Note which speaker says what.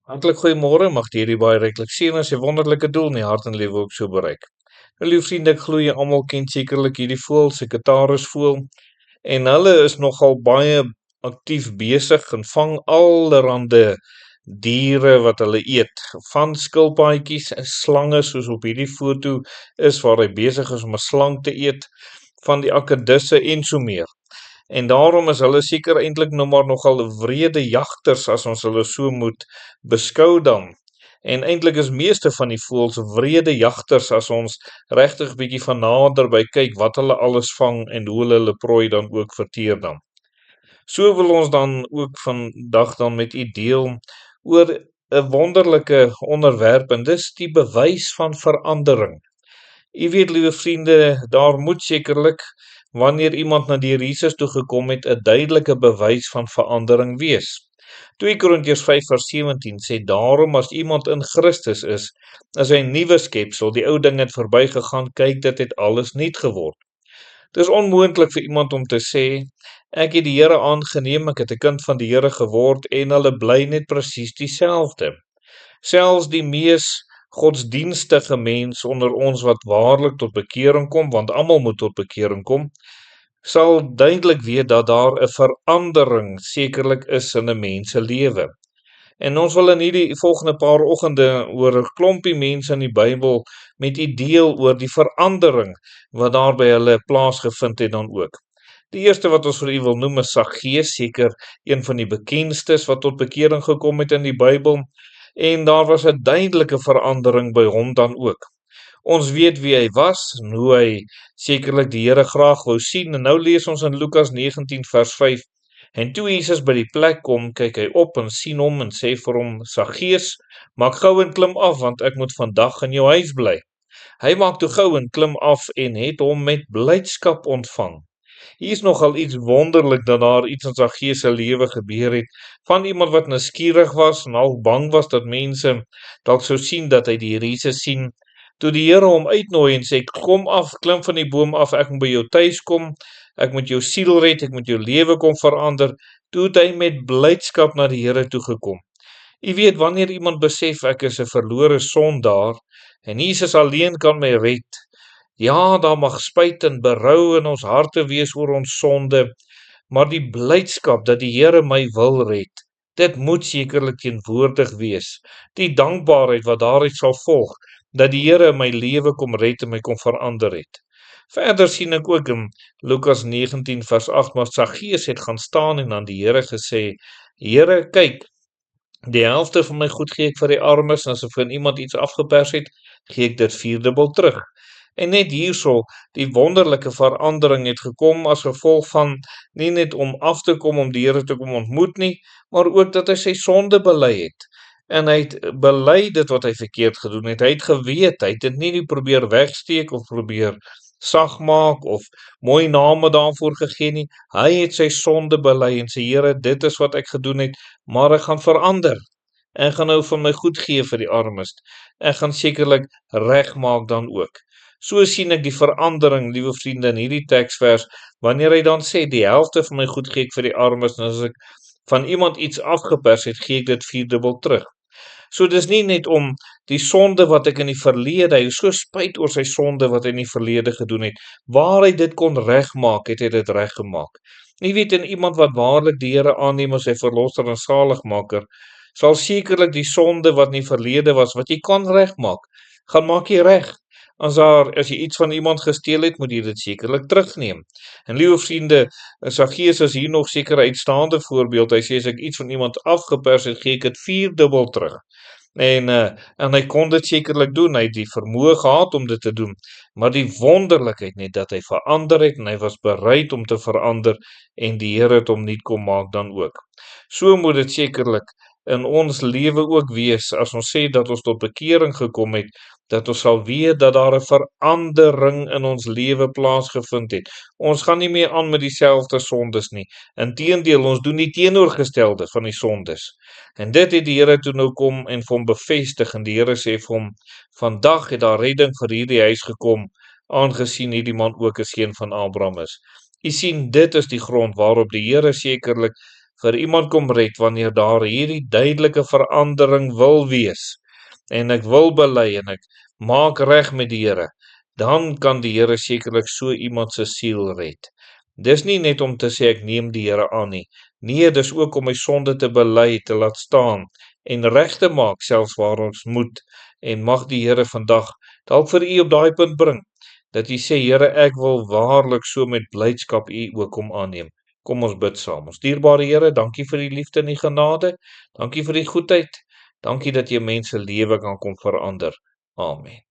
Speaker 1: Hartlik goeiemôre, mag die hierdie baie ryklik seën en sy wonderlike doel in die hart en lewe ook so bereik. Liewe vriende, ek glo jy almal ken sekerlik hierdie voël, sekretarisvoël, en hulle is nogal baie aktief besig en vang allerhande diere wat hulle eet, van skilpaadjies en slange soos op hierdie foto is waar hy besig is om 'n slang te eet, van die akedisse en so meer. En daarom is hulle seker eintlik nou maar nogal wrede jagters as ons hulle so moet beskou dan. En eintlik is meeste van die voëls wrede jagters as ons regtig bietjie van naderby kyk wat hulle alles vang en hoe hulle prooi dan ook verteer dan. So wil ons dan ook vandag dan met u deel oor 'n wonderlike onderwerp en dis die bewys van verandering. U weet, liewe vriende, daar moet sekerlik wanneer iemand na die Here Jesus toe gekom het 'n duidelike bewys van verandering wees. 2 Korintiërs 5:17 sê daarom as iemand in Christus is hy 'n nuwe skepsel, die ou ding het verbygegaan, kyk dit het alles nuut geword. Dis onmoontlik vir iemand om te sê ek het die Here aangeneem, ek het 'n kind van die Here geword en hulle bly net presies dieselfde. Selfs die mees godsdienstige mens onder ons wat waarlik tot bekering kom, want almal moet tot bekering kom, sal duidelik weet dat daar 'n verandering sekerlik is in 'n mens se lewe. En ons wil in hierdie volgende paar oggende oor 'n klompie mense in die Bybel met u deel oor die verandering wat daar by hulle plaasgevind het dan ook. Die eerste wat ons vir u wil noem is Saggeus, seker een van die bekendstes wat tot bekering gekom het in die Bybel, en daar was 'n duidelike verandering by hom dan ook. Ons weet wie hy was en hoe hy sekerlik die Here graag wou sien, en nou lees ons in Lukas 19 vers 5, en toe Jesus by die plek kom, kyk hy op en sien hom en sê vir hom, Saggeus, maak gou en klim af, want ek moet vandag in jou huis bly. Hy maak toe gou en klim af en het hom met blydskap ontvang. Hier is nogal iets wonderlik dat daar iets in Saggeus se lewe gebeur het, van iemand wat nuuskierig was en al bang was dat mense dalk sou sien dat hy die Here Jesus sien, toe die Here hom uitnooi en sê, kom af, klim van die boom af, ek moet by jou tuis kom, ek moet jou siel red, ek moet jou lewe kom verander, toe het hy met blydskap na die Here toe gekom. U weet, wanneer iemand besef ek is 'n verlore sondaar en Jesus alleen kan my red, ja, daar mag spyt en berou in ons harte wees oor ons sonde, maar die blydskap dat die Here my wil red, dit moet sekerlik teenwoordig wees. Die dankbaarheid wat daaruit sal volg, dat die Here my lewe kom red en my kom verander het. Verder sien ek ook in Lukas 19 vers 8, maar Saggeus het gaan staan en aan die Here gesê, Here, kyk, die helfte van my goed gee ek vir die armes, en as ek van iemand iets afgepers het, gee ek dit vierdubbel terug. En net hierso, die wonderlike verandering het gekom as gevolg van nie net om af te kom om die Here te kom ontmoet nie, maar ook dat hy sy sonde bely het. En hy het bely dit wat hy verkeerd gedoen het. Hy het geweet, hy het dit nie probeer wegsteek of probeer sag maak of mooi name daarvoor gegee nie. Hy het sy sonde bely en sê, Here, dit is wat ek gedoen het, maar ek gaan verander. Ek gaan nou van my goed gee vir die armes. Ek gaan sekerlik regmaak dan ook. So sien ek die verandering, liewe vriende, in hierdie teksvers, wanneer hy dan sê, die helfte van my goed gee ek vir die armes, en as ek van iemand iets afgepers het, gee ek dit vierdubbel terug. So dis nie net om die sonde wat ek in die verlede, hy so spyt oor sy sonde wat hy in die verlede gedoen het, waar hy dit kon regmaak, het hy dit reggemaak. Jy weet, en iemand wat waarlik die Here aanneem as sy verlosser en saligmaker, sal sekerlik die sonde wat in die verlede was, wat jy kan regmaak, gaan maak jy reg. As jy iets van iemand gesteel het, moet jy dit sekerlik terugneem. En liewe vriende, Saggeus is hier nog seker 'n uitstaande voorbeeld. Hy sê as ek iets van iemand afgepers het, gee ek dit vierdubbel terug. En hy kon dit sekerlik doen. Hy het die vermoë gehad om dit te doen. Maar die wonderlikheid net dat hy verander het en hy was bereid om te verander en die Here het hom nuut kom maak dan ook. So moet dit sekerlik in ons lewe ook wees, as ons sê dat ons tot bekering gekom het, dat ons sal weet dat daar 'n verandering in ons lewe plaasgevind het. Ons gaan nie meer aan met dieselfde sondes nie. Inteendeel, ons doen die teenoorgestelde van die sondes. En dit het die Here toe nou kom en vir hom bevestig, en die Here sê vir hom, vandag het daar redding vir hierdie huis gekom, aangesien hierdie man ook 'n seun van Abraham is. U sien, dit is die grond waarop die Here sekerlik vir iemand kom red wanneer daar hierdie duidelike verandering wil wees. En ek wil bely en ek maak reg met die Here, dan kan die Here sekerlik so iemand se siel red. Dis nie net om te sê ek neem die Here aan nie. Nee, dis ook om my sonde te bely, te laat staan en reg te maak selfs waar ons moet. En mag die Here vandag dalk vir u op daai punt bring, dat u sê, Here, ek wil waarlik so met blydskap u ook kom aanneem. Kom ons bid saam. Ons dierbare Here, dankie vir die liefde en die genade. Dankie vir die goedheid. Dankie dat jy mense lewe kan kom verander. Amen.